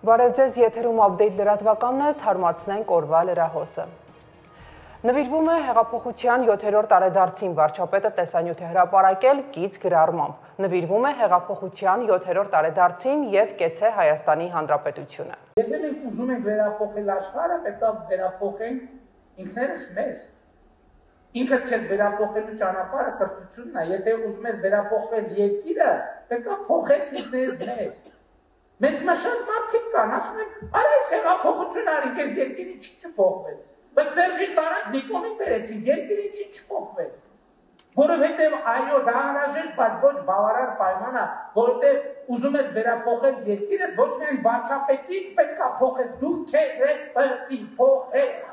Բարև ձեզ, եթերում update լրատվականն է, թարմացնենք օրվա լրահոսը։ Նվիրվում է հեղափոխության 7-րդ տարեդարձին, վարչապետը տեսանյութ է հրապարակել կից գրառմամբ։ Նվիրվում է հեղափոխության 7-րդ տարեդարձին և կեցե Հայաստանի Հանրապետությունը։ Եթե մենք ուզում ենք վերափոխել աշխարհը, պետք է վերափոխենք ինքներս մեզ։ Ինքդ քեզ վերափոխելու ճանապարհը կրթությունն է, եթե ուզում ես վերափոխվել երկիրը, պետք է փոխես ինքներս մեզ։ Մեզ շատ մարդիկ կան, ասում են, արա այս հեղափոխություն արինք, այս երկիրը չփոխվեց։ Բայց Սերժին տարած Նիկոլին բերեցին, երկիրը չփոխվեց։ Որովհետև այո, դա անհրաժեշտ, բայց ոչ բավարար պայման է, որովհետև ուզում ես վերափոխել երկիրը, ոչ միայն վարչապետից պետք է փոխես, դու քեզ պետք է փոխես։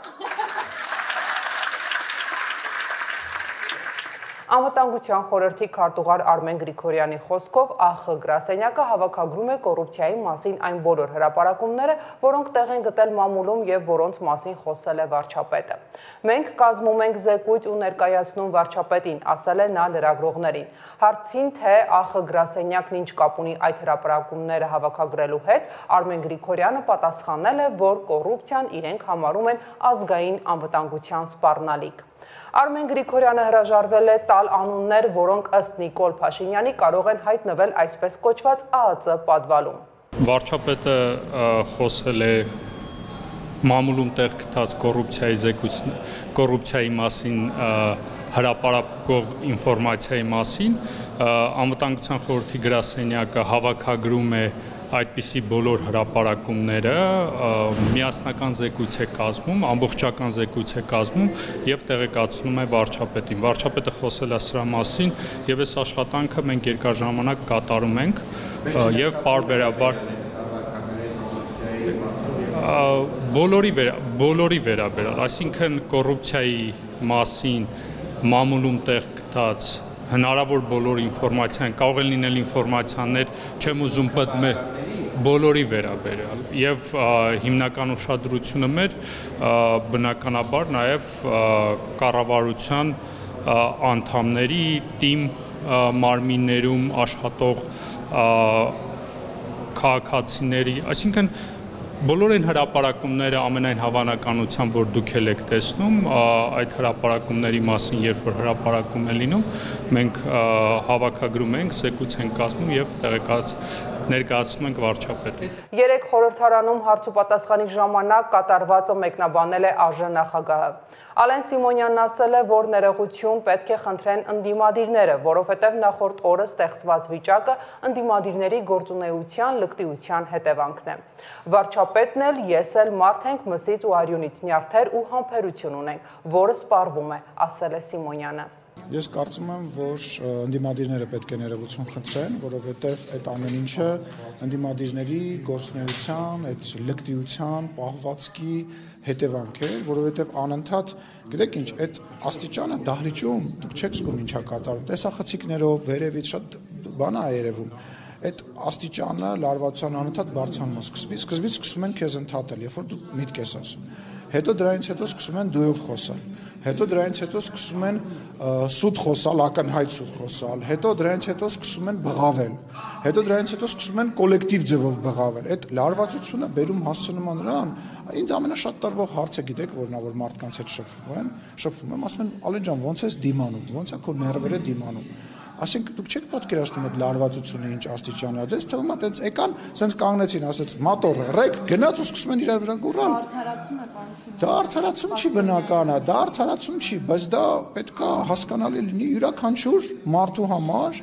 Անվտանգության խորհրդի քարտուղար Արմեն Գրիգորյանի խոսքով ԱԽ գրասենյակը հավաքագրում է կոռուպցիայի մասին այն բոլոր հրապարակումները, որոնք տեղ են գտել մամուլում և որոնց մասին խոսել է վարչապետը։ Մենք կազմում ենք զեկույց ու ներկայացնում վարչապետին, ասել է նա լրագրողներին։ Հարցին, թե ԱԽ գրասենյակն ինչ կապ ունի այդ հրապարակումները հավաքագրելու հետ, Արմեն Գրիգորյանը պատասխանել է, որ կոռուպցիան իրենք համարում են ազգային անվտանգության սպառնալիք։ Արմեն Գրիգորյանը հրաժարվել է տալ անուններ, որոնք ըստ Նիկոլ Փաշինյանի կարող են հայտնվել այսպես կոչված ԱԱԾ պատվալում։ Վարչապետը խոսել է մամուլում տեղ գտած կոռուպցիայի մասին հրապարակող ինֆորմացիայի մասին, Անվտանգության խորհրդի գրասենյակը հավաքագրում է այդպիսի բոլոր հրապարակումները, միասնական զեկույց է կազմում, ամբողջական զեկույց է կազմում և տեղեկացնում է վարչապետին։ Վարչապետը խոսել է սրա մասին և այս աշխատանքը մենք երկար ժամանակ կատարում ենք և պարբերաբար բոլորի վերաբերյալ, այսինքն կոռուպցիայի մասին մամուլում տեղ գտած հնարավոր բոլոր ինֆորմացիան, կարող են լինել ինֆորմացիաներ, չեմ ուզում պատմել, բոլորի վերաբերյալ և հիմնական ուշադրությունը մեր բնականաբար նաև կառավարության անդամների, թիմ մարմիններում աշխատող քաղաքացիների, այսինքն բոլոր այն հրապարակումները ամենայն հավանականությամբ, որ դուք էլ եք տեսնում, այդ հրապարակումների մասին, երբ որ հրապարակում է լինում, մենք հավաքագրում ենք, զեկույց ենք կազմում և ներկայացնում ենք վարչապետին։ Երեկ խորհրդարանում հարց ու պատասխանի ժամանակ կատարվածը մեկնաբանել է ԱԺ նախագահը։ Ալեն Սիմոնյանն ասել է, որ ներողություն պետք է խնդրեն ընդդիմադիրները, որովհետև նախորդ օրը ստեղծված վիճակը ընդդիմադիրների գործունեության լկտիության հետևանքն է։ Վարչապետն էլ, ես էլ մարդ ենք, մսից ու արյունից նյարդեր ու համբերություն ունենք, որը սպառվում է, ասել է Սիմոնյանը։ Ես կարծում եմ, որ ընդդիմադիրները պետք է ներողություն խնդրեն, որովհետև այդ ամեն ինչը ընդդիմադիրների գործունեության, այդ լկտիության, պահվածքի հետևանք է, որովհետև անընդհատ, գիտեք ինչ, այդ աստիճանը դահլիճում դուք չեք զգում ինչա կատարում, տեսախցիկներով, վերևից շատ բան է երևում։ Այդ աստիճանը լարվածության անընդհատ բարձրանում է, սկզբից սկսում են քեզ ընդհատել, երբ որ դու միտք ես ասում։ Հետո դրանից հետո սկսում են դույով խոսալ։ Հետո դրանից հետո սկսում են սուտ խոսալ, ակնհայտ սուտ խոսալ, հետո դրանից հետո սկսում են բղավել, հետո դրանից հետո սկսում են կոլեկտիվ ձևով բղավել։ Այդ լարվածությունը բերում հասցնում է նրան, ինձ ամենաշատ տարվող հարցը գիտեք որն է, որ մարդկանց հետ շփվում եմ, ասում են Ալեն ջան, ո՞նց ես դիմանում, ո՞նց է քո ներվերը դիմանում։ Ասենք դուք չեք պատկերացնում այդ լարվածությունը ինչ աստիճան է, ձեզ թվում է այդպես եկան, սենց կանգնեցին, ասեց մատորը ռեկ գնաց ու սկսում են իրար վրա գոռալ։ Դա արդարացում չի բնական է, դա արդարացում չի, բայց դա պետք է հասկանալի լինի յուրաքանչյուր մարդու համար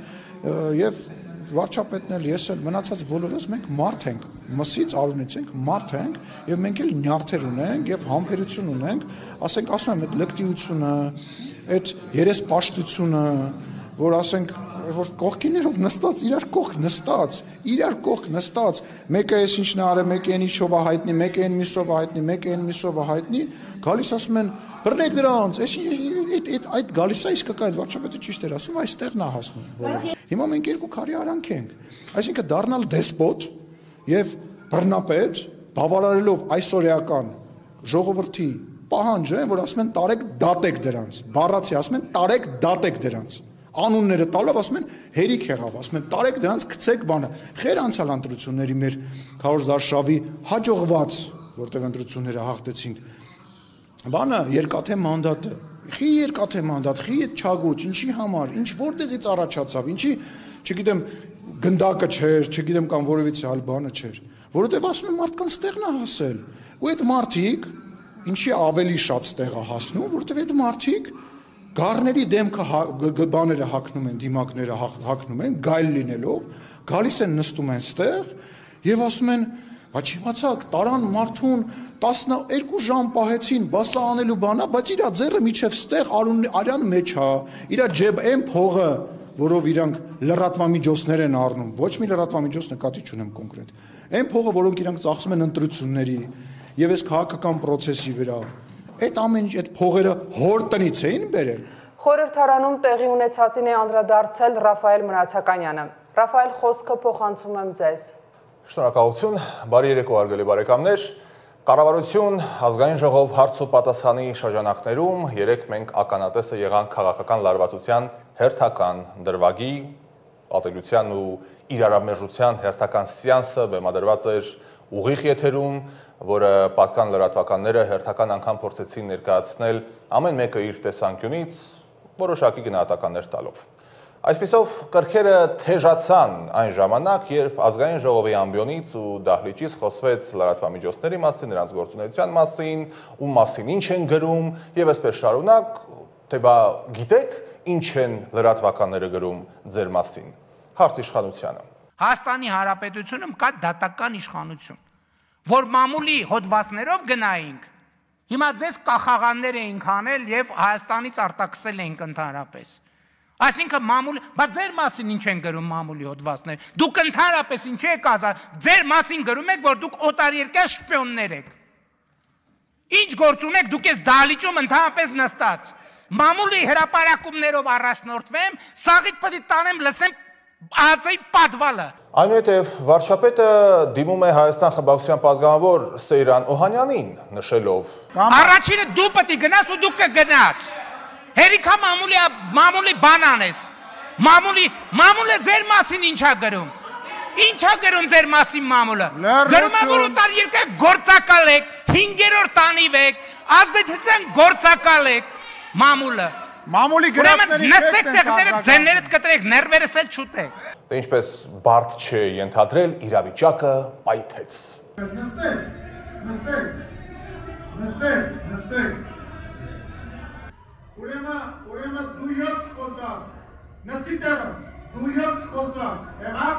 եւ վարչապետն էլ ես էլ մնացած բոլորս մենք մարդ ենք, մսից արունից ենք, մարդ ենք եւ մենք էլ նյարդեր ունենք եւ համբերություն ունենք, ասենք ասում եմ այդ լկտիությունը, այդ երեսպաշտությունը, որ ասենք, որ կողքիներով նստած, իրար կողք նստած, մեկը ես ինչն է արել, մեկը են ինչով է հայտնի, մեկը են միսով է հայտնի, մեկը են միսով է հայտնի, գալիս ասում են, բռնեք նրանց, այդ գալիս է իսկական այդ վարչապետը ճիշտ էր ասում, այստեղն է հասնում։ Հիմա մենք երկու քարի արանք ենք, այսինքն դառնալ դեսպոտ եւ բռնապետ, բավարարելով այսօրեական ժողովրդի պահանջը, որ ասում են տարեք դատեք դրանց, բառացի ասում են տարեք դատեք դրանց։ Անունները տալով ասում են հերիք եղավ, ասում են տարեք դրանց գցեք բանը։ Խեր անցյալ ընտրությունների մեր Քարոզ Արշավի հաջողված, որտեղ ընտրությունները հաղթեցինք, բանը երկաթե մանդատը։ Խի երկաթե մանդատ, խի այդ չագուճ, ինչի համար, ինչ որտեղից առաջացավ, ինչի, չգիտեմ, գնդակը չէր, չգիտեմ կամ որևիցե այլ բանը չէր, որովհետև ասում են մարդկանց տեղն է հասել։ Ու այդ մարդիկ ինչի ավելի շատ ստեղ է հասնում, որովհետև այդ մարդիկ գառների դեմքը բաները հագնում են, դիմակները հագնում են, գայլ լինելով, գալիս են նստում են ստեղ եւ ասում են, բայց իմացաք, տարան մարդուն 12 ժամ պահեցին, բասա անելու բանա, բայց իր ձեռը միջև ստեղ արյան մեջ է, իր ջեբ այն փողը, որով իրանք լրատվամիջոցներ են առնում, ոչ մի լրատվամիջոց նկատի չունեմ կոնկրետ, այն փողը, որոնք իրանք ծախսում են ընտրությունների եւ այս քաղաքական process-ի վրա, այդ ամեն այդ փողերը հոր տնից էին բերել։ Խորհրդարանում տեղի ունեցածին է անդրադարձել Ռաֆայել Մնացականյանը։ Ռաֆայել, խոսքը փոխանցում եմ ձեզ։ Շնորհակալություն, բարի երեկո հարգելի բարեկամներ։ Կառավարություն ազգային ժողով հարց ու պատասխանի շրջանակներում երեք մենք ականատեսը եղանք քաղաքական լարվածության հերթական դրվագի, ատելության ու իրարամերժության հերթական սեանսը բեմադրված էր ուղիղ եթերում, որը պատկան լրատվականները հերթական անգամ փորձեցին ներկայացնել ամեն մեկը իր տեսանկյունից որոշակի գնահատականներ տալով։ Այսպիսով կրքերը թեժացան այն ժամանակ, երբ ազգային ժողովի ամբիոնից ու դահլիճից խոսվեց լրատվամիջոցների մասին, նրանց գործունեության մասին, ում մասին ինչ են գրում եւ այսպես շարունակ, թե բա գիտեք ինչ են լրատվականները գրում ձեր մասին։ Հարց իշխանությանը։ Հայաստանի Հանրապետությունում կա դատական իշխանություն, որ մամուլի հոդվածներով գնայինք, հիմա ձեզ կախաղաններ էինք անել եւ Հայաստանից արտաքսել էինք ընդհանրապես։ Այսինքն մամուլ, բայց ձեր մասին ինչ են գրում մամուլի հոդվածներ։ Դուք ընդհանրապես ինչ եք ասա, ձեր մասին գրում եք, որ դուք օտարերկրյա շպիոններ եք։ Ինչ գործ ունեք դուք ես դահլիճում ընդհանրապես նստած։ Մամուլի հրապարակումներով առաջնորդվեմ, սաղիթ պետք է տանեմ լսեմ ԱԾ-ի պատվալը։ Այնուհետև վարչապետը դիմում է Հայաստան խմբակցության պատգամավոր Սեյրան Օհանյանին, նշելով. Առաջինը դու պետք է գնաս ու դու կգնաս։ Հերիքա մամուլի բան անես։ Մամուլը ձեր մասին ինչա գրում։ Ինչա գրում ձեր մասին մամուլը։ Գրում է որ օտարերկրյա գործակալ եք, 5-րդ տանիվ եք, ազդեցության գործակալ եք մամուլը։ Մամուլի գրածների նստեք տեղները ձեններդ կտրեք, ներվերս էլ չուտեք։ Դե ինչպես բարդ չէ ենթադրել, իրավիճակը պայթեց։ Նստեք։ Ուրեմն դու յոթ չխոսաս, նստի տեղը, դու յոթ չխոսաս, եղավ։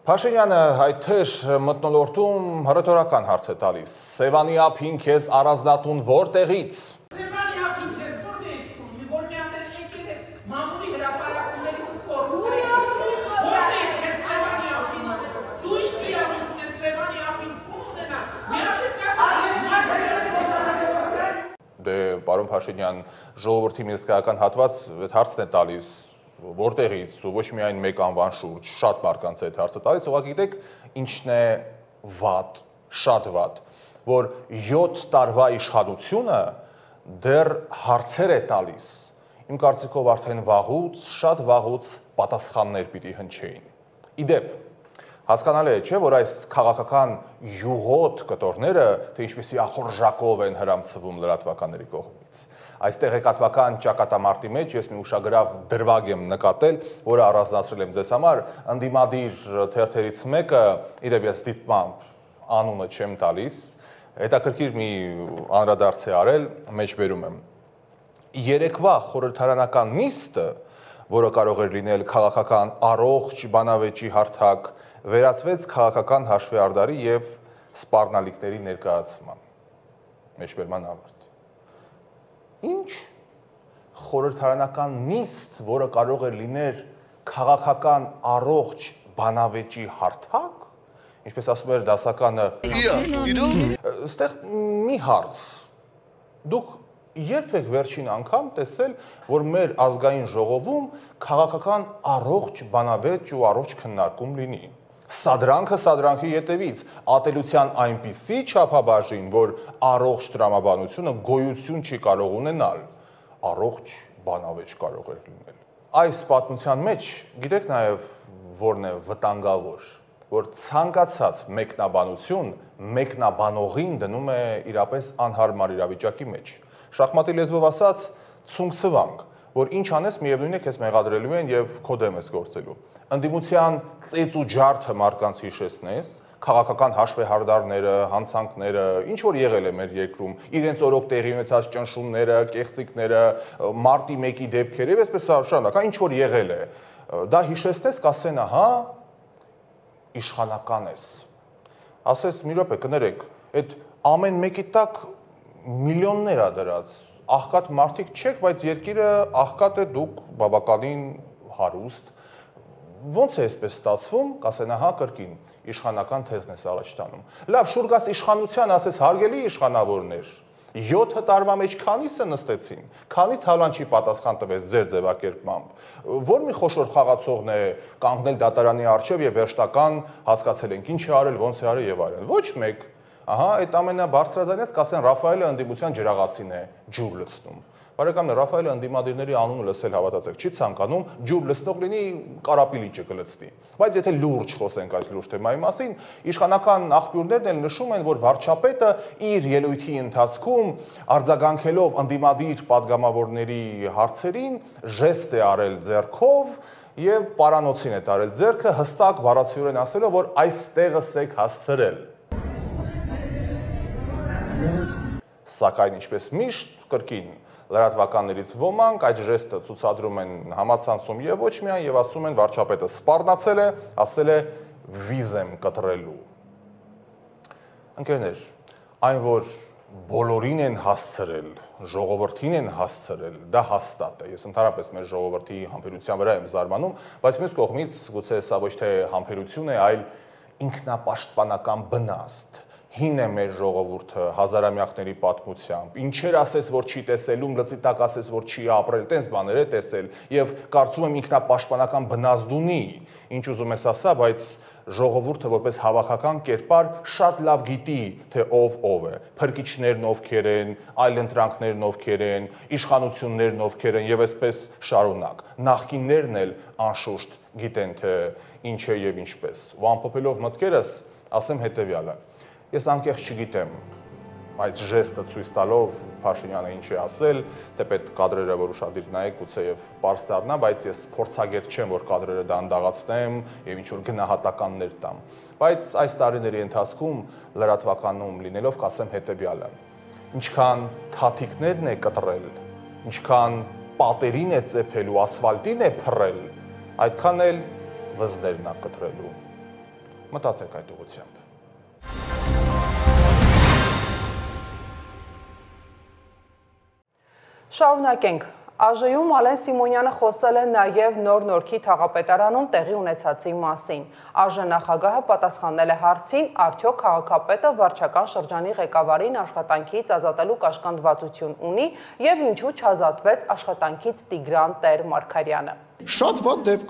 Փաշինյանը հայթեր մթնոլորտում հռետորական հարց է տալիս. Սևանի ափին քեզ առանձնատուն որտեղից։ Սևանի ափին քեզ որտեղից տուն, որ միաներ եկել ես մամուլի հրապարակություններից Դե պարոն Փաշինյան, ժողովրդի մի հսկայական հատված այդ հարցն է տալիս, որտեղից ու ոչ միայն մեկ անվան շուրջ, շատ մարդկանց է այդ հարցը տալիս, ուղղակի գիտեք, ինչն է վատ, շատ վատ, որ 7 տարվա իշխանությունը դեռ հարցեր է տալիս, իմ կարծիքով արդեն վաղուց, շատ վաղուց պատասխաններ պիտի հնչեին։ Իդեպ, հասկանալի է, չէ, որ այս քաղաքական յուղոտ կտորները, թե ինչպեսի ախորժակով են հրամցվում լրատվականների կողմից։ Այս տեղեկատվական ճակատամարտի մեջ ես մի ուշագրավ դրվագ եմ նկատել, որը առանձնացրել եմ ձեզ համար, ընդդիմադիր թերթերից մեկը, իդեպ ես դիտմամբ անունը չեմ տալիս, հետաքրքիր մի անդրադարձ է արել, մեջբերում եմ։ Երեկվա խորհրդարանական նիստը, որը կարող էր լինել քաղաքական առողջ բանավեճի հարթակ, վերածվեց քաղաքական հաշվեհարդարի եւ սպառնալիքների ներկայացման։ Մեջբերման ավարտ։ Ինչ խորհրդարանական նիստ, որը կարող է լինել քաղաքական առողջ բանավեճի հարթակ, ինչպես ասում էր դասականը, այստեղ մի հարց։ Դուք երբ եք վերջին անգամ տեսել, որ մեր ազգային ժողովում քաղաքական առողջ բանավեճ ու առողջ քննարկում լինի։ Սադրանքը սադրանքի ետևից, ատելության այնպիսի չափաբաժին, որ առողջ տրամաբանությունը գոյություն չի կարող ունենալ։ առողջ բանավեճ կարող էր լինել։ Այս պատմության մեջ գիտեք նաև որն է վտանգավոր, որ ցանկացած մեկնաբանություն մեկնաբանողին դնում է իրապես անհարմար իրավիճակի մեջ։ Շախմատի լեզվով ասած, ցունցվանք, որ ինչ անես միևնույն է քեզ մեղադրելու են եւ քո դեմ ես գործելու։ Ընդդիմության ծեծ ու ջարդը մարդկանց հիշեցնես, քաղաքական հաշվեհարդարները, հանցանքները, ինչ որ եղել է մեր երկրում, իրենց օրոք տեղի ունեցած ճնշումները, կեղծիքները, մարտի 1-ի դեպքերը, եւ այսպես շարունակական ինչ որ եղել է, դա հիշեցնես, կասեն, ահա, իշխանական ես։ Ասես, մի րոպե, կներեք, այդ ամեն մեկի տակ միլիոններ ա դրած, աղքատ մարդիկ չեք, բայց երկիրը աղքատ է, դուք բավականին հարուստ։ Ոնց է այսպես ստացվում, կասեն, ահա կրկին, իշխանական թեզն ես առաջ տանում։ Լավ, շուտ գաս իշխանության, ասես հարգելի իշխանավորներ, 7 տարվա մեջ քանիսը նստեցին, քանի թալանչի պատասխան տվեց ձեր ձևակերպմամբ, որ մի խոշոր խաղացողն է կանգնել դատարանի առջև եւ վերջնական հասկացել ենք ինչ է արել, ոնց է արել եւ այլն։ Ոչ մեկ, ահա այդ ամենաբարձրաձայնից կասեն Ռաֆայելը ընդդիմության ջրաղացին է ջուր լցնում։ Բարեկամներ, Ռաֆայելը ընդդիմադիրների անունը լսել հավատացեք, չի ցանկանում ջուր լցնող լինի, կարապիլիճը կլցնի։ Բայց եթե լուրջ խոսենք այս լուրջ թեմայի մասին, իշխանական աղբյուրներն էլ նշում են, որ վարչապետը իր ելույթի ընթացքում արձագանքելով ընդդիմադիր падգամավորների հարցերին, ժեստ է արել ձեռքով եւ պարանոցին է տարել ձեռքը, հստակ բառացիորեն ասելով, որ այստեղս եք հասցրել։ Սակայն ինչպես միշտ կրկին լրատվականներից ոմանք այդ ժեստը ցուցադրում են համացանցում եւ ոչ միայն եւ ասում են վարչապետը սպառնացել է, ասել է վիզ եմ կտրելու։ Ընկերներ, այն որ բոլորին են հասցրել, ժողովրդին են հասցրել, դա հաստատ է։ Ես ընդհանրապես մեր ժողովրդի համբերության վրա եմ զարմանում, բայց մյուս կողմից գուցե սա ոչ թե համբերություն է, այլ ինքնապաշտպանական բնաստ։ Հին է մեր ժողովուրդը հազարամյակների պատմությամբ, ինչեր ասես, որ չի տեսելում, լծի տակ ասես, որ չի ապրել, տենց բաներ է տեսել, եւ կարծում եմ ինքնապաշտպանական բնազդ ունի, ինչ ուզում ես ասա, բայց ժողովուրդը որպես հավաքական կերպար շատ լավ գիտի, թե ով է, փրկիչներն ովքեր են, այլընտրանքներն ովքեր են, իշխանություններն ովքեր են եւ այսպես շարունակ։ Նախկիններն էլ անշուշտ գիտեն, թե ինչ է եւ ինչպես։ Ու ամփոփելով մտքերս, ասեմ հետեւյալը. Ես անկեղծ չգիտեմ այդ ժեստը ցույց տալով Փաշինյանը ինչ է ասել, թեպետ կադրերը որ ուշադիր նայեք, գուցե եւ պարզ դառնա, բայց ես փորձագետ չեմ, որ կադրերը դանդաղացնեմ եւ ինչ որ գնահատականներ տամ։ Բայց այս տարիների ընթացքում լրատվականում լինելով կասեմ հետեւյալը. ինչքան թաթիկներն է կտրել, ինչքան պատերին է ծեփել ու ասֆալտին է փռել, այդքան էլ վզներն է կտրելու։ Մտածեք այդ ուղղությամբ։ Շարունակենք։ ԱԺ-ում Ալեն Սիմոնյանը խոսել է նաև Նոր Նորքի թաղապետարանում տեղի ունեցածի մասին։ ԱԺ նախագահը պատասխանել է հարցին, արդյոք քաղաքապետը վարչական շրջանի ղեկավարին աշխատանքից ազատելու կաշկանդվածություն ունի եւ ինչու չազատվեց աշխատանքից Տիգրան Տեր-Մարգարյանը։ Շատ վատ դեպք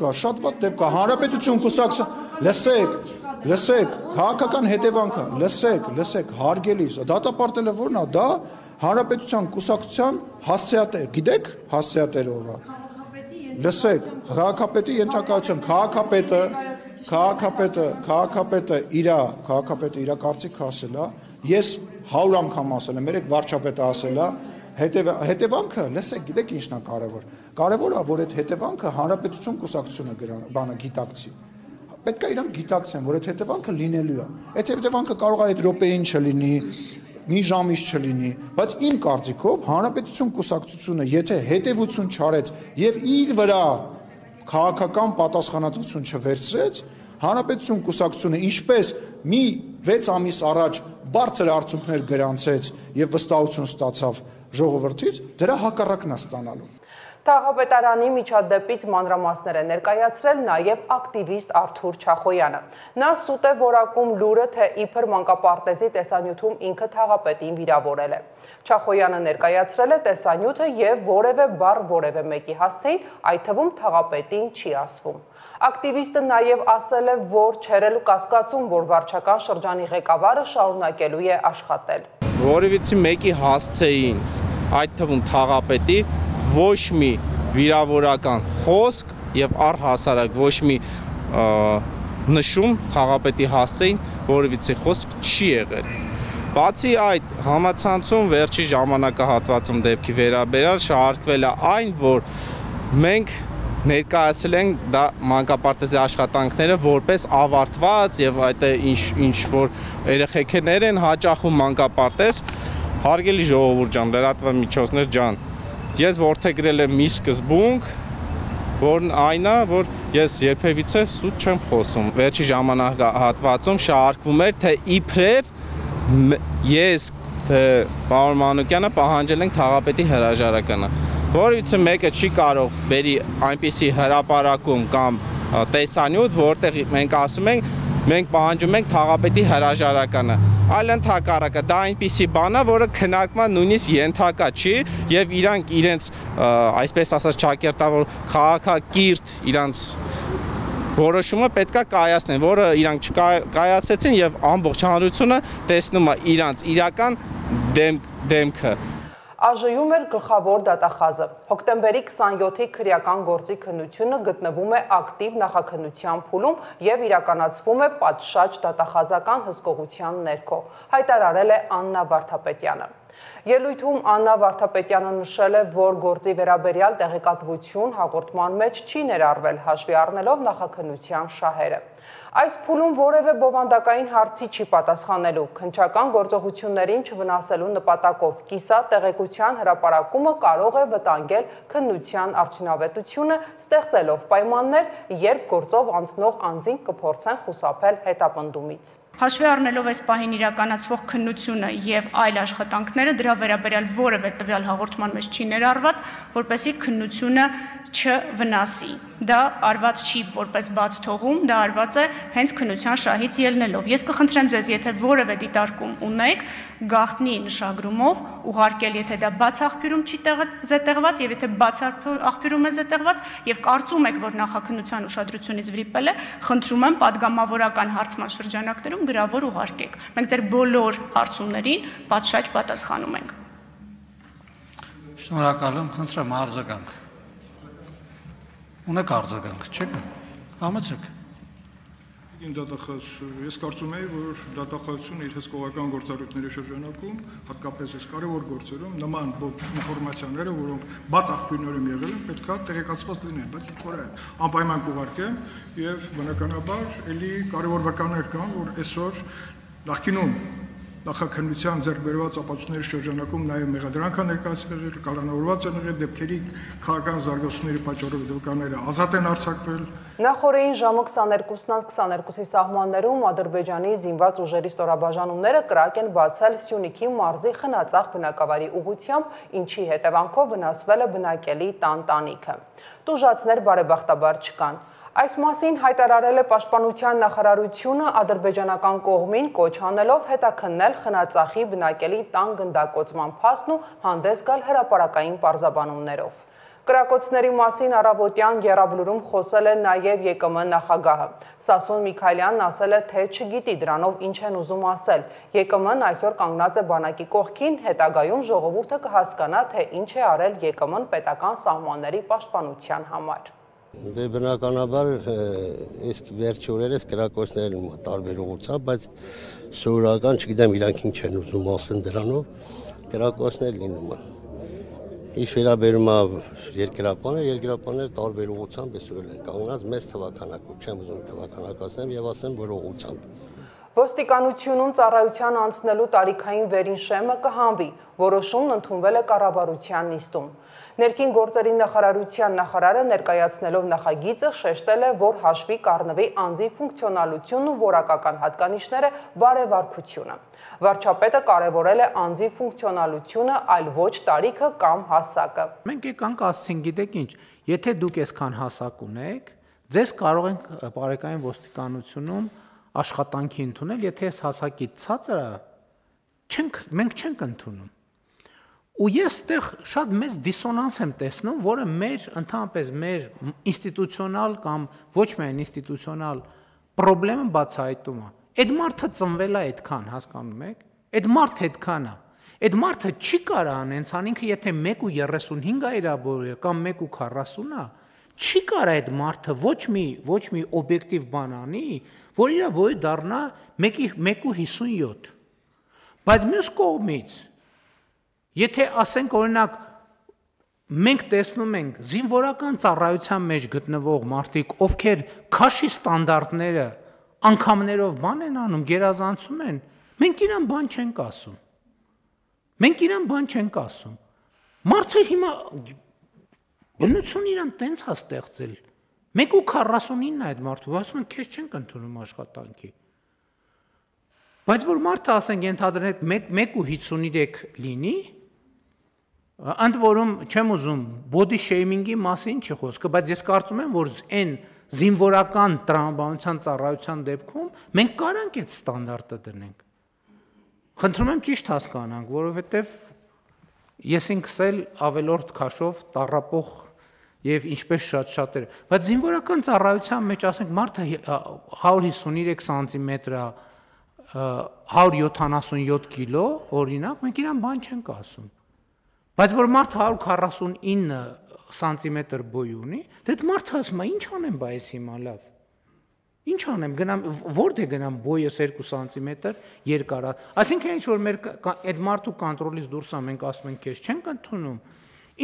կա, Հանրապետություն կուսակցություն, լսեք, քաղաքական հետևանքը, լսեք, հարգելիս, դատապարտելը որն է, դա Հանրապետության կուսակցության հասցեատեր, գիտեք հասցեատերը ով է։ Լսեք, քաղաքապետի ենթակայությամբ քաղաքապետը իր կարծիքը ասել է, ես 100 անգամ ասել եմ, երեք վարչապետը ասել է, հետևանքը, լսեք, գիտեք ինչն է կարևոր։ Կարևորը, որ այդ հետևանքը Հանրապետություն կուսակցությունը բանը գիտակցի։ Պետք է իրանք գիտակցեն, որ այդ հետևանքը լինելու է։ Այդ հետևանքը կարող է այդ րոպեին չլինի, մի ժամից չլինի, բայց իմ կարծիքով Հանրապետություն կուսակցությունը, եթե հետևություն չարեց եւ իր վրա քաղաքական պատասխանատվություն չվերցրեց, Հանրապետություն կուսակցությունը ինչպես մի 6 ամիս առաջ բարձր արդյունքներ գրանցեց եւ վստահություն ստացավ ժողովրդից, դրա հակառակն է ստանալու։ Թաղապետարանի միջադեպից մանրամասներ է ներկայացրել նաև ակտիվիստ Արթուր Չախոյանը։ Նա սուտ է որակում լուրը, թե իբր մանկապարտեզի տեսանյութում ինքը թաղապետին վիրավորել է։ Չախոյանը ներկայացրել է տեսանյութը եւ որևէ բառ որևէ մեկի հասցեին, այդ թվում թաղապետին չի ասվում։ Ակտիվիստը նաև ասել է, որ չերել կասկածում, որ վարչական շրջանի ղեկավարը շարունակելու է աշխատել։ Որևիցի մեկի հասցեին, այդ թվում թաղապետի ոչ մի վիրավորական խոսք եւ առհասարակ ոչ մի նշում թաղապետի հասցեին որևիցե խոսք չի եղել։ Բացի այդ, համացանցում վերջի ժամանակահատվածում դեպքի վերաբերյալ շարարկվել է այն, որ մենք ներկայացել ենք դա մանկապարտեզի աշխատանքները որպես ավարտված եւ այդ ինչ որ երեխեքներ են հաճախում մանկապարտեզ, հարգելի ժողովուրդ ջան, լրատվամիջոցներ ջան, ես որդեգրել եմ մի սկզբունք, որն այն է, որ ես երբևիցե սուտ չեմ խոսում։ Վերջի ժամանակահատվածում շարարկվում էր, թե իբրև ես թե պարոն Մանուկյանը պահանջել ենք թաղապետի հրաժարականը, որից մեկը չի կարող բերի այնպիսի հրապարակում կամ տեսանյութ, որտեղ մենք ասում ենք, մենք պահանջում ենք թաղապետի հրաժարականը, այլ ընդհակառակը դա այնպիսի բան է, որը քննարկման նույնիսկ ենթակա չի եւ իրանք իրենց այսպես ասած ճակերտավոր քաղաքակիրթ իրանց որոշումը պետքա կայացնեն, որը իրանք չկայացեցին եւ ամբողջ հանրությունը տեսնում է իրանց իրական դեմքը։ ԱԺ-ում էր գլխավոր դատախազը։ Հոկտեմբերի 27-ի քրեական գործի քննությունը գտնվում է ակտիվ նախաքննության փուլում եւ իրականացվում է պատշաճ դատախազական հսկողության ներքո, հայտարարել է Աննա Վարդապետյանը։ Ելույթում Աննա Վարդապետյանը նշել է, որ գործի վերաբերյալ տեղեկատվություն հաղորդման մեջ չի ներառվել հաշվի առնելով նախաքննության շահերը։ Այս փուլում որևէ բովանդակային հարցի չի պատասխանելու, քննչական գործողություններին չվնասելու նպատակով կիսա տեղեկության հրապարակումը կարող է վտանգել քննության արդյունավետությունը, ստեղծելով պայմաններ, երբ գործով անցնող անձին կփորձեն խուսափել հետապնդումից։ Հաշվի առնելով այս պահին իրականացվող քննությունը եւ այլ աշխատանքները, դրա վերաբերյալ որևէ տվյալ հաղորդման մեջ չի ներառված, որպեսզի քննությունը չվնասի։ Դա արված չի որպես բաց թողում, դա արված է հենց քննության շահից ելնելով։ Ես կխնդրեմ ձեզ, եթե որևէ դիտարկում ունեք, գաղտնի նշագրումով ուղարկել, եթե դա բաց աղբյուրում չի զետեղված եւ եթե բաց աղբյուրում է զետեղված եւ կարծում եք, որ նախաքննության ուշադրությունից վրիպել է, խնդրում եմ պատգամավորական հարցման շրջանակներում գրավոր ուղարկեք։ Մենք ձեր բոլոր հարցումներին պատշաճ պատասխանում ենք։ Շնորհակալ եմ, խնդրեմ արձագանք։ Ունեք արձագանք, չեք։ Համեցեք։ Դատախազ, ես կարծում եի, որ դատախազությունը իր հսկողական գործառույթների շրջանակում, հատկապես այս կարևոր գործերում, նման ինֆորմացիաները, որոնք բաց աղբյուրներում եղել են, պետք է տեղեկացված լինեն, բայց ինչ-որ է անպայման կուղարկեմ եւ բնականաբար ելի կարևոր վկաներ կան, որ այսօր նախկինում նախաքննության ձեռքբերված ապացույցների շրջանակում նաև մեղադրանք ներկայացվել, կալանավորված են եղել դեպքերի քաղաքական զարգացումների պատճառով դեպքերը ազատ են արձակվել։ Նախորդին ժամը 22:22-ի սահմաններում Ադրբեջանի զինված ուժերի ստորաբաժանումները կրակ են բացել Սյունիքի մարզի Խնածախ բնակավարի ուղղությամբ, ինչի հետևանքով վնասվել է բնակելի տան-տանիքը։ Տուժածներ բարեբախտաբար չկան։ Այս մասին հայտարարել է Պաշտպանության նախարարությունը ադրբեջանական կողմին կոչ անելով հետաքննել Խնածախի բնակելի տան գնդակոծման փաստն ու հանդես գալ հրապարակային պարզաբանումներով։ Կրակոցների մասին առավոտյան եռաբլուրում խոսել է նաև ԵԿՄ նախագահը։ Սասուն Միքայելյանն ասել է, թե չգիտի դրանով ինչ են ուզում ասել։ ԵԿՄ-ն այսօր կանգնած է բանակի կողքին, հետագայում ժողովուրդը կհասկանա, թե ինչ է արել ԵԿՄ-ն պետական սահմանների պաշտպանության համար։ Դե բնականաբար այս վերջի օրերս կրակոցներն ու տարբեր ուղղությամբ, բայց սովորական չգիտեմ իրանք ինչ են ուզում ասեն դրանով, կրակոցներ լինում են։ Ինչ վերաբերում է երկրապաներ տարբեր ուղղությամբ այսօր են կանգնած մեծ թվականակով, չեմ ուզում թվականակացնեմ եւ ասեմ, որ ուղղությամբ։ Ոստիկանությունում ծառայության անցնելու տարիքային վերին կհանվի, որոշումն ընդունվել է կառավարության նիստում։ Ներքին գործերի նախարարության նախարարը ներկայացնելով նախագիծը շեշտել է, որ հաշվի կառնվի անձի ֆունկցիոնալությունն ու որակական հատկանիշները բարեվարքությունը։ Վարչապետը կարևորել է անձի ֆունկցիոնալությունը, այլ ոչ տարիքը կամ հասակը։ Մենք եկանք ասեցին, գիտեք ինչ, եթե դուք այսքան հասակ ունեք, ձեզ կարող ենք բարեկային ոստիկանությունում աշխատանքի ընդունել, եթե այս հասակի ցածրը մենք չենք ընդունում։ Ու ես այդտեղ շատ մեծ դիսոնանս եմ տեսնում, որը ընդհանրապես մեր ինստիտուցիոնալ կամ ոչ միայն ինստիտուցիոնալ պրոբլեմը բացահայտում է։ Այդ մարդը ծնվել է այդքան, հասկանում եք։ Այդ մարդը այդքան է։ Այդ մարդը չի կարա անենցան, ինքը եթե 1.35 է իր բոյը կամ 1.40 է, չի կարա այդ մարդը ոչ մի օբյեկտիվ բան անի, որ իր բոյը դառնա 1.57։ Բայց մյուս կողմից, եթե ասենք օրինակ մենք տեսնում ենք զինվորական ծառայության մեջ գտնվող մարդիկ, ովքեր քաշի ստանդարտները անգամներով բան են անում, գերազանցում են, մենք իրան բան չենք ասում։ Մարդը հիմա բնություն իրան տենց է ստեղծել։ 1.49 է այդ մարդու, ասում են քեզ չենք ընդունում աշխատանքի։ Բայց որ մարդը ասենք ենթադրենք 1.53 լինի, ընդ որում չեմ ուզում body shaming-ի մասին չի խոսքը, բայց ես կարծում եմ, որ այն զինվորական տրամաբանության ծառայության դեպքում մենք կարանք այդ ստանդարտը դնենք։ Խնդրում եմ ճիշտ հասկանանք, որովհետև ես ինքս էլ ավելորդ քաշով տառապող եւ ինչպես շատ-շատերը, բայց զինվորական ծառայության մեջ ասենք մարդը 153 սանտիմետր 177 կիլո, օրինակ, մենք իրան բան չենք ասում։ Բայց որ մարդը 149 սանտիմետր բոյ ունի, դե մարդը ասում է, ինչ անեմ բայես հիմա լավ։ Ինչ անեմ, գնամ որտե գնամ բոյս 2 սանտիմետր երկար։ Այսինքն ինչ որ մեր այդ մարդու կոնտրոլից դուրս է, մենք ասում ենք քեզ չենք ընդունում։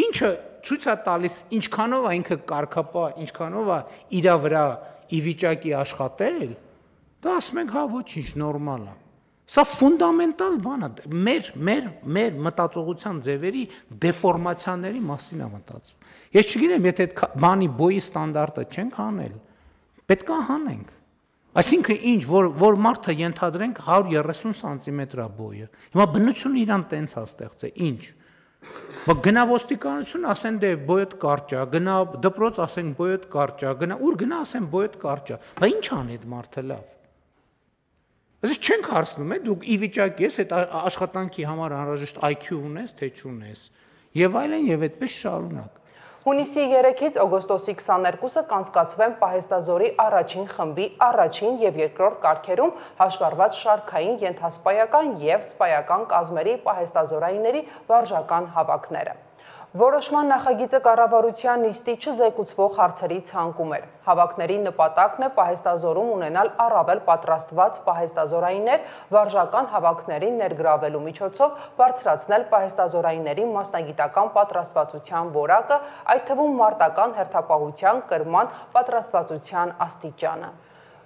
Ինչը ցույց է տալիս ինչքանով է ինքը կարգապահ, ինչքանով է իր վրա ի վիճակի աշխատել, դա ասում ենք հա ոչինչ նորմալ է։ Սա ֆունդամենտալ բան է, մեր մտածողության ձևերի դեֆորմացիաների մասին է մտածում։ Ես չգիտեմ, եթե այդ բանի բոյի ստանդարտը չենք հանել, պետք է հանենք։ Այսինքն ինչ, որ մարդը ենթադրենք 130 սանտիմետր է բոյը։ Հիմա բնությունը իրան տենց է ստեղծել, ինչ։ Գնա ոստիկանություն, ասեն դե բոյդ կարճ է, գնա դպրոց, ասենք բոյդ կարճ է, գնա ուր գնա, ասեն բոյդ կարճ է։ Բա ինչ անի այդ մարդը լավ։ Այսինքն չենք հարցնում, դու ի վիճակի ես այդ աշխատանքի համար անհրաժեշտ IQ ունես, թե չունես, եւ այլն եւ այդպես շարունակ։ Հունիսի 3-ից օգոստոսի 22-ը կանցկացվեն պահեստազորի առաջին խմբի առաջին եւ երկրորդ կարգերում հաշվառված շարքային ենթասպայական եւ սպայական կազմերի պահեստազորայինների վարժական հավաքները։ Որոշման նախագիծը կառավարության նիստի չզեկուցվող հարցերի ցանկում էր։ Հավաքների նպատակն է պահեստազորում ունենալ առավել պատրաստված պահեստազորայիններ, վարժական հավաքներին ներգրավելու միջոցով բարձրացնել պահեստազորայինների մասնագիտական պատրաստվածության որակը, այդ թվում մարտական հերթապահության կրման պատրաստվածության աստիճանը։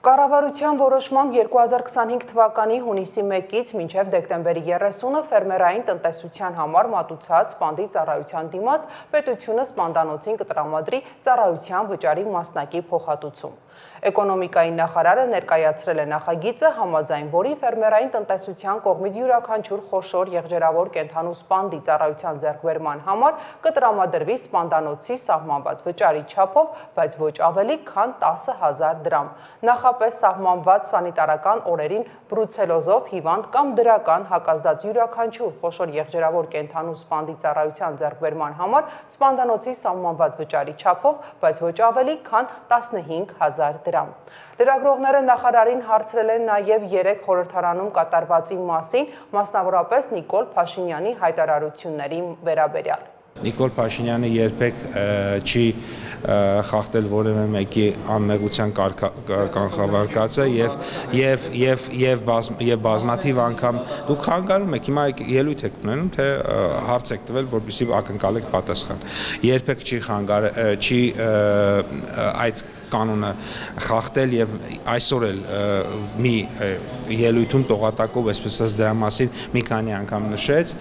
Կառավարության որոշմամբ 2025 թվականի հունիսի 1-ից մինչև դեկտեմբերի 30-ը ֆերմերային տնտեսության համար մատուցած սպանդի ծառայության դիմաց պետությունը սպանդանոցին կտրամադրի ծառայության վճարի մասնակի փոխհատուցում։ Էկոնոմիկայի նախարարը ներկայացրել է նախագիծը, համաձայն որի ֆերմերային տնտեսության կողմից յուրաքանչյուր խոշոր եղջերավոր կենդանու սպանդի ծառայության ձեռքբերման համար կտրամադրվի սպանդանոցի սահմանված վճարի չափով, բայց ոչ ավելի քան 10,000 դրամ։ Նախապես սահմանված սանիտարական օրերին բրուցելոզով հիվանդ կամ դրական հակազդած յուրաքանչյուր խոշոր եղջերավոր կենդանու սպանդի ծառայության ձեռքբերման համար սպանդանոցի սահմանված վճարի չափով, բայց ոչ ավելի քան 15,000 դրամ։ Լրագրողները նախարարին հարցրել են նաև 3 խորհրդարանում կատարվածի մասին, մասնավորապես Նիկոլ Փաշինյանի հայտարարությունների վերաբերյալ։ Նիկոլ Փաշինյանը երբեք չի խախտել որևէ մեկի անմեղության կանխավարկածը եւ բազմաթիվ անգամ դուք խանգարում եք, հիմա ելույթ եք ունենում, թե հարց եք տվել, որպեսզի ակնկալեք պատասխան։ Երբեք չի այդ կանոնը խախտել եւ այսօր էլ մի ելույթում տողատակով այսպես ասած դրա մասին մի քանի անգամ նշեց,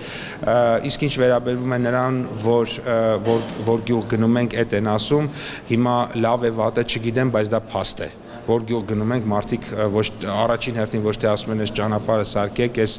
իսկ ինչ վերաբերվում է նրան, որ գյուղ գնում ենք, այդ են ասում, հիմա լավ է վատ է չգիտեմ, բայց դա փաստ է, որ գյուղ գնում ենք, մարդիկ առաջին հերթին ոչ թե ասում են այս ճանապարհը սարքեք, այս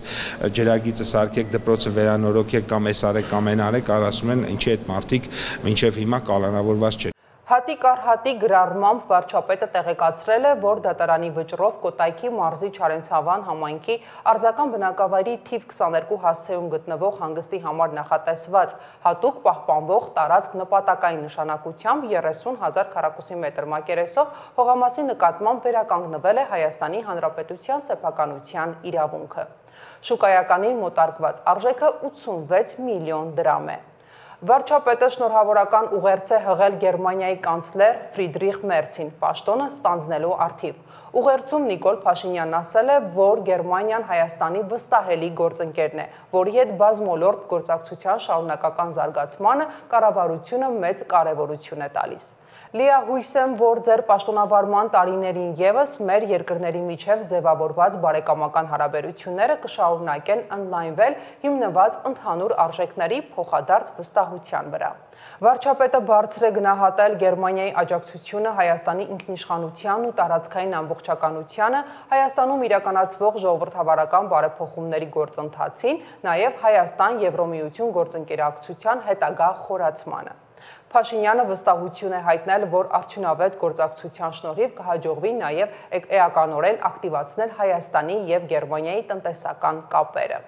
ջրագիծը սարքեք, դպրոցը վերանորոգեք կամ այս արեք կամ այն արեք, այլ ասում են ինչի այդ մարդիկ մինչև հիմա կալանավորված չեն։ Հատիկ առ հատիկ գրառմամբ վարչապետը տեղեկացրել է, որ դատարանի վճռով Կոտայքի մարզի Չարենցավան համայնքի արձական բնակավայրի թիվ 22 հասցեում գտնվող հանգստի համար նախատեսված հատուկ պահպանվող տարածք նպատակային նշանակությամբ 30,000 քառակուսի մետր մակերեսով հողամասի նկատմամբ վերականգնվել է Հայաստանի Հանրապետության սեփականության իրավունքը։ Շուկայականին մոտարկված արժեքը 86 միլիոն դրամ է։ Վարչապետը շնորհավորական ուղերձ է հղել Գերմանիայի կանցլեր Ֆրիդրիխ Մերցին պաշտոնը ստանձնելու առթիվ։ Ուղերձում Նիկոլ Փաշինյանն ասել է, որ Գերմանիան Հայաստանի վստահելի գործընկերն է, որի հետ բազմոլորտ գործակցության շարունակական զարգացմանը կառավարությունը մեծ կարևորություն է տալիս։ Լիահույս եմ, որ ձեր պաշտոնավարման տարիներին ևս մեր երկրների միջև ձևավորված բարեկամական հարաբերությունները կշարունակեն ընդլայնվել հիմնված ընդհանուր արժեքների փոխադարձ վստահության վրա։ Վարչապետը բարձր է գնահատել Գերմանիայի աջակցությունը Հայաստանի ինքնիշխանությանն ու տարածքային ամբողջականությանը, Հայաստանում իրականացվող ժողովրդավարական բարեփոխումների գործընթացին, նաև Հայաստան-Եվրոմիություն գործընկերակցության հետագա խորացմանը։ Փաշինյանը վստահություն է հայտնել, որ արդյունավետ գործակցության շնորհիվ կհաջողվի նաև էականորեն ակտիվացնել Հայաստանի և Գերմանիայի տնտեսական կապերը։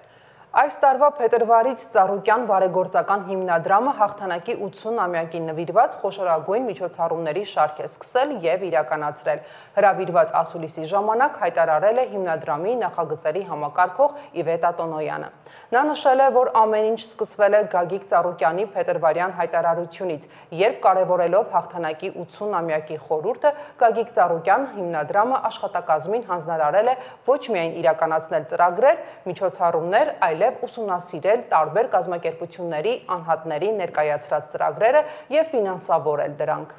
Այս տարվա փետրվարից Ծառուկյան բարեգործական հիմնադրամը հաղթանակի 80-ամյակին նվիրված խոշորագույն միջոցառումների շարք է սկսել և իրականացրել։ Հրավիրված ասուլիսի ժամանակ հայտարարել է հիմնադրամի նախագծերի համակարգող Իվետա Տոնոյանը։ Նա նշել է, որ ամեն ինչ սկսվել է Գագիկ Ծառուկյանի փետրվարյան հայտարարությունից, երբ կարևորելով հաղթանակի 80-ամյակի խորհուրդը, Գագիկ Ծառուկյան հիմնադրամը աշխատակազմին հանձնարարել է ոչ միայն իրականացնել ծրագրեր, միջոցառումներ, այլև ուսումնասիրել տարբեր կազմակերպությունների անհատների ներկայացրած ծրագրերը և ֆինանսավորել դրանք։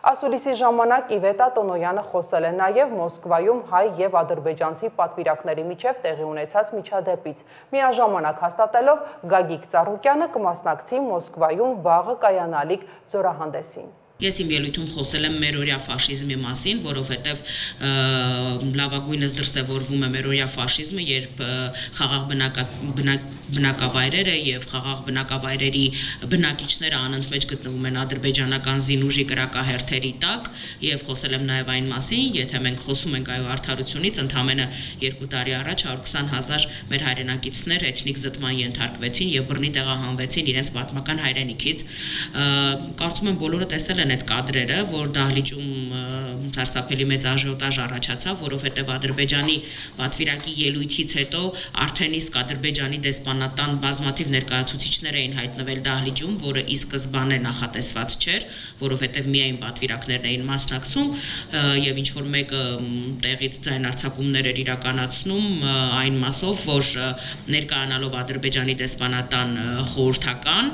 Ասուլիսի ժամանակ Իվետա Տոնոյանը խոսել է նաև Մոսկվայում հայ և ադրբեջանցի պատվիրակների միջև տեղի ունեցած միջադեպից, միաժամանակ հաստատելով Գագիկ Ծառուկյանը կմասնակցի Մոսկվայում վաղը կայանալիք զորահանդեսին։ Ես իմ ելույթում խոսել եմ մերօրյա ֆաշիզմի մասին, որովհետև լավագույնս դրսևորվում է մերօրյա ֆաշիզմը, երբ խաղաղ բնակավայրերը և խաղաղ բնակավայրերի բնակիչները անընդմեջ գտնվում են ադրբեջանական զինուժի կրակահերթերի տակ, և խոսել եմ նաև այն մասին, եթե մենք խոսում ենք այո արդարությունից, ընդամենը 2 տարի առաջ 120,000 մեր հայրենակիցներ էթնիկ զտման ենթարկվեցին և բռնի տեղահանվեցին իրենց պատմական հայրենիքից։ Կարծում եմ բոլորը տեսել են այդ կադրերը, որ դահլիճում սարսափելի մեծ աժիոտաժ առաջացավ, որովհետև Ադրբեջանի պատվիրակի ելույթից հետո արդեն իսկ Ադրբեջանի դեսպանատան բազմաթիվ ներկայացուցիչներ էին հայտնվել դահլիճում, որը ի սկզբանե նախատեսված չէր, որովհետև միայն պատվիրակներն էին մասնակցում և ինչ-որ մեկը տեղից ձայնարձակումներ էր իրականացնում այն մասով, որ ներկայանալով Ադրբեջանի դեսպանատան խորհրդական,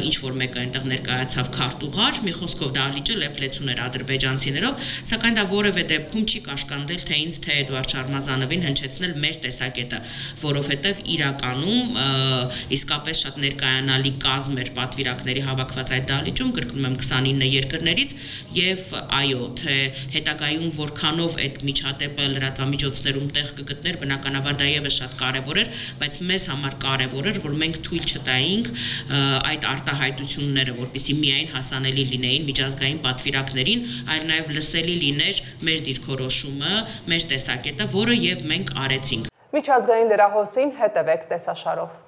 ինչ-որ մեկը այնտեղ ներկայացավ քարտուղար, մի խոսքով դահլիճը լեփլեցուն էր ադրբեջանցիներով, սակայն դա որևէ դեպքում չի կաշկանդել թե ինձ, թե Էդուարդ Շարմազանովին հնչեցնել մեր տեսակետը, որովհետև իրականում իսկապես շատ ներկայանալի կազմ էր պատվիրակների հավաքված այդ դահլիճում, կրկնում եմ 29 երկրներից, և այո, թե հետագայում որքանով այդ միջադեպը լրատվամիջոցներում տեղ կգտներ, բնականաբար դա ևս շատ կարևոր էր, բայց մեզ համար կարևոր էր, որ մենք թույլ չտայինք այդ արտահայտությունները, որպեսզի միայն հասանելի լինեին միջազգային պատվիրակներին, այլ նաև լսելի լիներ մեր դիրքորոշումը, մեր տեսակետը, որը և մենք արեցինք։ Միջազգային լրահոսին հետևեք տեսաշարով։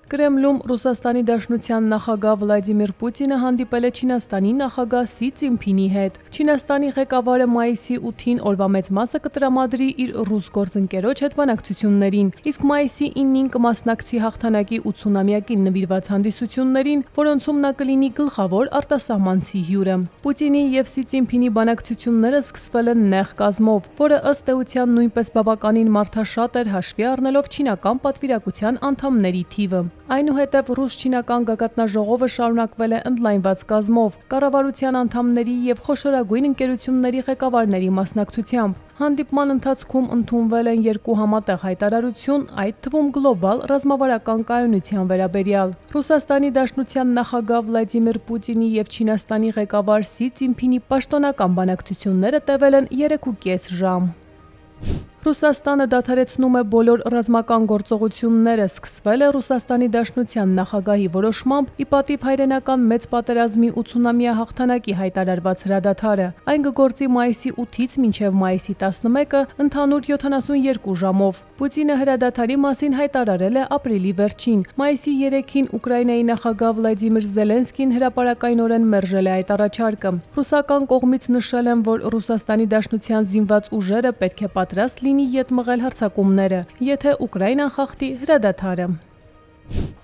Կրեմլում Ռուսաստանի Դաշնության նախագահ Վլադիմիր Պուտինը հանդիպել է Չինաստանի նախագահ Սի Ցինփինի հետ։ Չինաստանի ղեկավարը մայիսի 8-ին օրվա մեծ մասը կտրամադրի իր ռուս գործընկերոջ հետ բանակցություններին, իսկ մայիսի 9-ին կմասնակցի հաղթանակի 80-ամյակին նվիրված հանդիսություններին, որոնցում նա կլինի գլխավոր արտասահմանցի հյուրը։ Պուտինի եւ Սի Ցինփինի բանակցությունները սկսվել են նեղ կազմով, որը ըստ էության նույնպես բավականին մարդաշատ էր հաշվի առնելով չինական պատվիրակության անդամների թիվը։ Այնուհետև ռուս-չինական գագաթնաժողովը շարունակվել է ընդլայնված կազմով, կառավարության անդամների և խոշորագույն ընկերությունների ղեկավարների մասնակցությամբ։ Հանդիպման ընթացքում ընդունվել են 2 համատեղ հայտարարություն, այդ թվում գլոբալ ռազմավարական կայունության վերաբերյալ։ Ռուսաստանի Դաշնության նախագահ Վլադիմիր Պուտինի և Չինաստանի ղեկավար Սի Ցինփինի պաշտոնական բանակցությունները տևել են 3.5 ժամ։ Ռուսաստանը դադարեցնում է բոլոր ռազմական գործողությունները, սկսվել է Ռուսաստանի Դաշնության նախագահի որոշմամբ ի պատիվ հայրենական մեծ պատերազմի 80-ամյա հաղթանակի հայտարարված հրադադարը։ Այն կգործի մայիսի 8-ից մինչև մայիսի 11-ը ընդհանուր 72 ժամով։ Պուտինը հրադադարի մասին հայտարարել է ապրիլի վերջին։ Մայիսի 3-ին Ուկրաինայի նախագահ Վլադիմիր Զելենսկին հրապարակայնորեն մերժել է այդ առաջարկը։ Ռուսական կողմից նշել են, որ Ռուսաստանի Դաշնության զինված ուժերը պետք է պատրաստ լինի ետ մղել հարձակումները, եթե Ուկրաինան խախտի հրադադարը։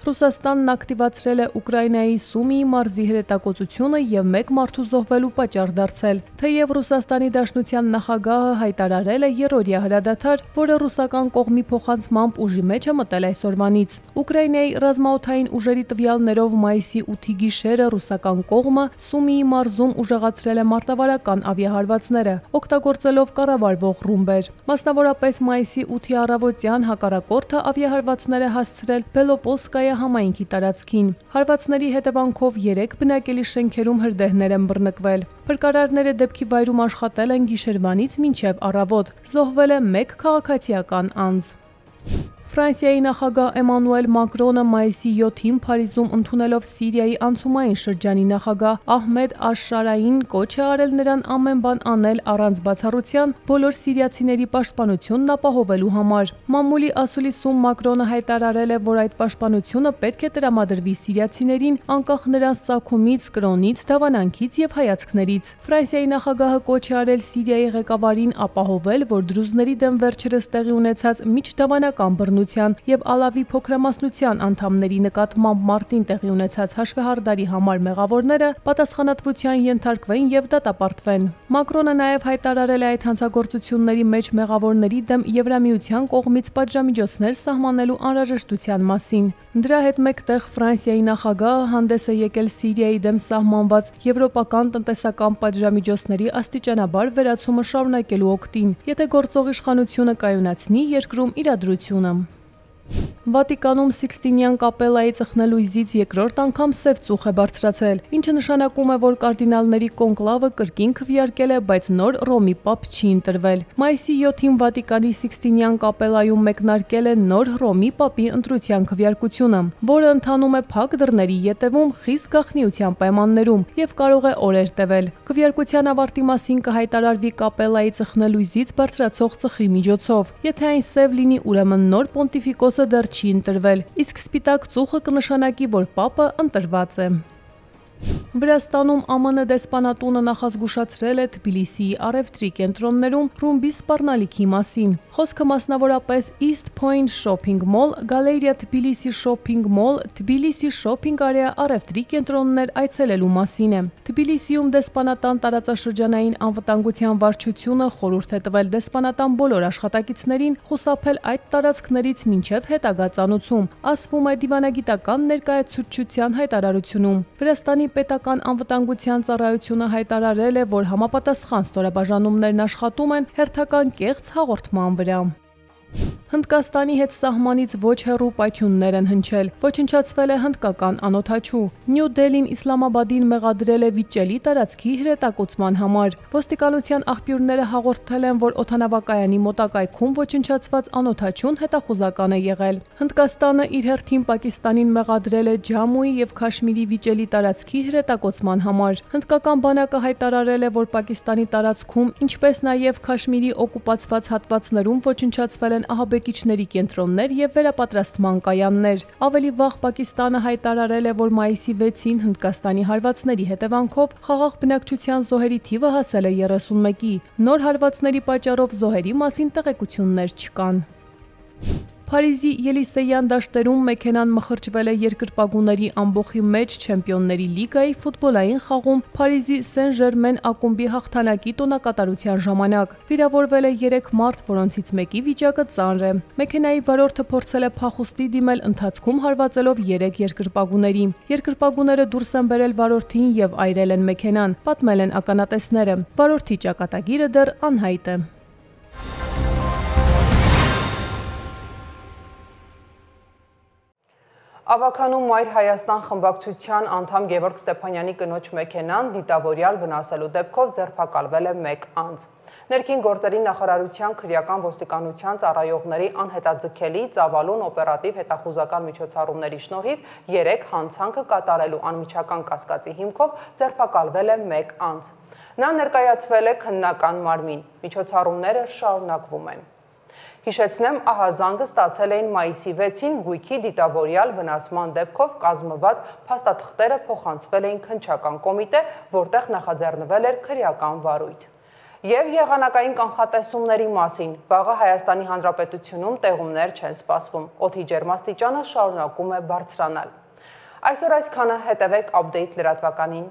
Ռուսաստանն ակտիվացրել է Ուկրաինայի Սումիի մարզի հրետակոծությունը եւ 1 մարդու զոհվելու պատճառ դարձել։ Թեև Ռուսաստանի Դաշնության նախագահը հայտարարել է երրորդյա հրադադար, որը ռուսական կողմի փոխանցմամբ ուժի մեջ է մտել այսօրվանից։ Ուկրաինայի ռազմաօդային ուժերի տվյալներով մայիսի 8-ի գիշերը ռուսական կողմը Սումիի մարզում ուժեղացրել է մարտավարական ավիահարվածները, օգտագործելով կառավարվող ռումբեր։ Մասնավորապես մայիսի 8-ի առավոտյան հակառակորդը ավիահարվածներ է հասցրել Բելոպոլսկայա համայնքի տարածքին։ Հարվածների հետևանքով 3 բնակելի շենքերում հրդեհներ են բռնկվել։ Փրկարարները դեպքի վայրում աշխատել են գիշերվանից մինչև առավոտ։ Զոհվել է 1 քաղաքացիական անձ։ Ֆրանսիայի նախագահ Էմանուել Մակրոնը մայիսի 7-ին Փարիզում ընդունելով Սիրիայի անցումային շրջանի նախագահ Ահմեդ Աշ-Շարային կոչ է արել նրան ամեն բան անել առանց բացառության բոլոր սիրիացիների պաշտպանությունն ապահովելու համար։ Մամուլի ասուլիսում Մակրոնը հայտարարել է, որ այդ պաշտպանությունը պետք է տրամադրվի սիրիացիներին անկախ նրանց ծագումից, կրոնից, դավանանքից եւ հայացքներից։ Ֆրանսիայի նախագահը կոչ է արել Սիրիայի ղեկավարին ապահովել, որ դրուզների դեմ վերջերս տեղի ունեցած միջդավանական բռնություն եւ Ալավի փոքրամասնության անդամների նկատմամբ մարտին տեղի ունեցած հաշվեհարդարի համար մեղավորները պատասխանատվության ենթարկվեն եւ դատապարտվեն։ Մակրոնը նաեւ հայտարարել է այդ հանցագործությունների մեջ մեղավորների դեմ Եվրամիության կողմից պատժամիջոցներ սահմանելու անհրաժեշտության մասին։ Դրա հետ մեկտեղ Ֆրանսիայի նախագահը հանդես է եկել Սիրիայի դեմ սահմանված եվրոպական տնտեսական պատժամիջոցների աստիճանաբար վերացումը շարունակելու օգտին, եթե գործող իշխանությունը կայունացնի երկրում իրադրությունը։ Վատիկանում Սիքստինյան կապելայի ծխնելույզից երկրորդ անգամ սև ծուխ է բարձրացել, ինչը նշանակում է, որ կարդինալների կոնկլավը կրկին քվեարկել է, բայց նոր Ռոմի պապ չի ընտրվել։ Մայիսի 7-ին Վատիկանի Սիքստինյան կապելայում մեկնարկել է նոր Ռոմի պապի ընտրության քվեարկությունը, որը ընթանում է փակ դռների ետևում խիստ գաղտնիության պայմաններում եւ կարող է օրեր տևել։ Քվեարկության ավարտի մասին կհայտարարվի կապելայի ծխնելույզից բարձրացող ծխի միջոցով։ Եթե այն սև լինի, ուրեմն նոր պոնտիֆիկոսը դեռ չի ընտրվել, իսկ սպիտակ ծուխը կնշանակի, որ պապը ընտրված է։ Վրաստանում ԱՄՆ դեսպանատունը նախազգուշացրել է Թբիլիսիի առևտրի կենտրոններում ռումբի սպառնալիքի մասին։ Խոսքը մասնավորապես East Point Shopping Mall, Galleria Tbilisi Shopping Mall, Tbilisi Shopping Area առևտրի կենտրոններ այցելելու մասին է։ Թբիլիսիում դեսպանատան տարածաշրջանային անվտանգության վարչությունը խորհուրդ է տվել դեսպանատան բոլոր աշխատակիցներին խուսափել այդ տարածքներից մինչև հետագա ծանուցում, ասվում է դիվանագիտական ներկայացուցչության հայտարարությունում։ Վրաստանի պետական անվտանգության ծառայությունը հայտարարել է, որ համապատասխան ստորաբաժանումներն աշխատում են հերթական կեղծ հաղորդման վրա։ Հնդկաստանի հետ սահմանից ոչ հեռու պայթյուններ են հնչել, ոչնչացվել է հնդկական անօդաչու։ Նյու Դելին Իսլամաբադին մեղադրել է վիճելի տարածքի հրետակոծման համար։ Ոստիկանության աղբյուրները հաղորդել են, որ օդանավակայանի մոտակայքում ոչնչացված անօդաչուն հետախուզական է եղել։ Հնդկաստանը իր հերթին Պակիստանին մեղադրել է Ջամուի եւ Քաշմիրի վիճելի տարածքի հրետակոծման համար։ Հնդկական բանակը հայտարարել է, որ Պակիստանի տարածքում, ինչպես նաեւ Քաշմիրի օկուպացված հատվածներում ոչնչացվել են ահաբեկիչների կենտրոններ եւ վերապատրաստման կայաններ։ Ավելի վաղ Պակիստանը հայտարարել է, որ մայիսի 6-ին Հնդկաստանի հարվածների հետևանքով խաղաղ բնակչության զոհերի թիվը հասել է 31-ի։ Նոր հարվածների պատճառով զոհերի մասին տեղեկություններ չկան։ Փարիզի Ելիսեյան դաշտերում մեքենան մխրճվել է երկրպագուների ամբոխի մեջ Չեմպիոնների լիգայի ֆուտբոլային խաղում Փարիզի Սեն-Ժերմեն ակումբի հաղթանակի տոնակատարության ժամանակ։ Վիրավորվել է 3 մարդ, որոնցից մեկի վիճակը ծանր է։ Մեքենայի վարորդը փորձել է փախուստի դիմել, ընթացքում հարվածելով 3 երկրպագուների։ Երկրպագուները դուրս են բերել վարորդին եւ այրել են մեքենան, պատմել են ականատեսները։ Վարորդի ճակատագիրը դեռ անհայտ է։ Ավագանում Մայր Հայաստան խմբակցության անդամ Գևորգ Ստեփանյանի կնոջ մեքենան դիտավորյալ վնասելու դեպքով ձերբակալվել է 1 անձ։ Ներքին գործերի նախարարության քրեական ոստիկանության ծառայողների անհետաձգելի ծավալուն օպերատիվ հետախուզական միջոցառումների շնորհիվ 3 հանցանքը կատարելու անմիջական կասկածի հիմքով ձերբակալվել է 1 անձ։ Նա ներկայացվել է քննական մարմին։ Միջոցառումները շարունակվում են։ Հիշեցնեմ, ահազանգը ստացել էին մայիսի 6-ին գույքի դիտավորյալ վնասման դեպքով կազմված փաստաթղթերը փոխանցվել էին քննչական կոմիտե, որտեղ նախաձեռնվել էր քրեական վարույթ։ Եվ եղանակային կանխատեսումների մասին, վաղը Հայաստանի Հանրապետությունում տեղումներ չեն սպասվում, օդի ջերմաստիճանը շարունակում է բարձրանալ։ Այսօր այսքանը, հետևեք Update լրատվականին։